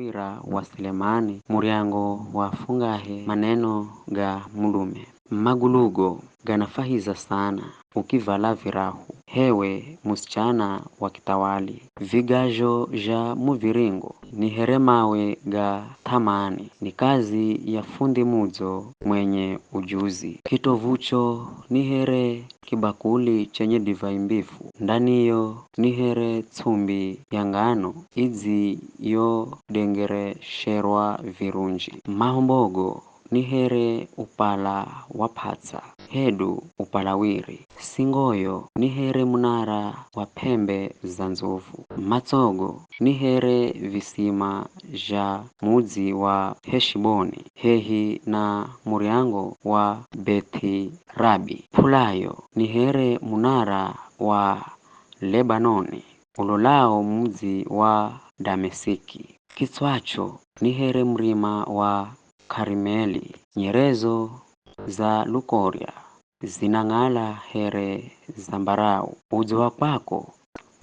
wira wa Selemani muriango wafungahe maneno ga mulume. Magulugo ganafahiza sana ukivala virahu. Hewe musichana wa kitawali. Vigajo ja muviringo ni heremawe ga thamani. Ni kazi ya fundi mudzo mwenye ujuzi. Kitovucho ni here kibakuli chenye divai mbifu. Ndaniyo ni here tsumbi ya ngano izi yo dengere sherwa virunji. Mahombogo ni here upala wapatsa. Hedu upalawiri. Singoyo ni here munara wa pembe za nzovu. Matsogo ni here visima ja mudzi wa Heshiboni hehi na muriango wa Bethi Rabi. Pulayo ni here munara wa Lebanoni ulolao mudzi wa Damesiki. Kitswacho ni here mrima wa Karimeli. Nyerezo za Lukoria zinang'ala here zambarau. Udzo wa kwako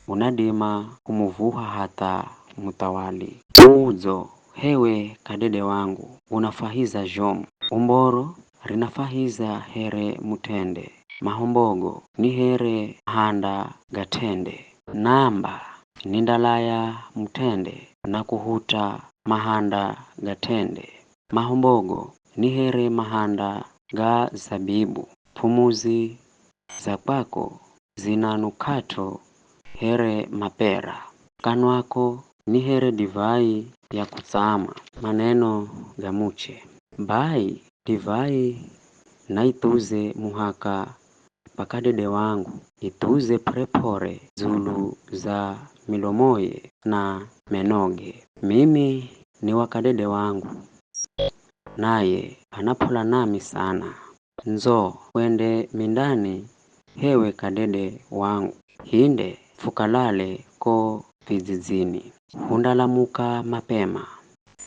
unadima kumuvuha hata mutawali. Udzo hewe kadede wangu unafahiza jomu. Umboro rinafahiza here mutende. Mahombogo ni here handa gatende. Namba nindalaya mutende na kuhuta mahanda gatende. Mahombogo ni here mahanda ga zabibu. Pumuzi za kwako zinanukato here mapera. Kanwako ni here divai ya kutsama. Maneno gamuche. Bai divai na ituze muhaka pakadede wangu. Ituze prepore zulu za milomoye na menoge. Mimi ni wakadede wangu. Naye anapola nami sana. Nzo wende mindani hewe kadede wangu. Hinde fukalale ko vizizini. Hundalamuka mapema.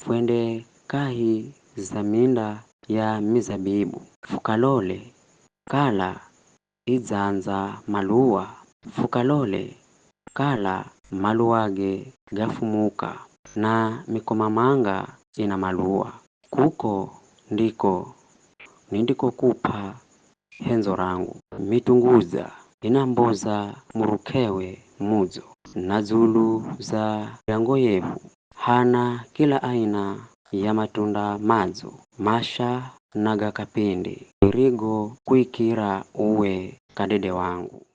Wende kahi za minda ya mizabibu. Fukalole kala idzanza maluwa. Fukalole kala maluwage gafumuka na mikomamanga ina maluwa. Kuko ndiko nindiko kupa henzo rangu. Mitunguza inamboza murukewe mudzo. Na zulu za yango yehu hana kila aina ya matunda madzo. Masha naga kapindi. Irigo kuikira uwe kadede wangu.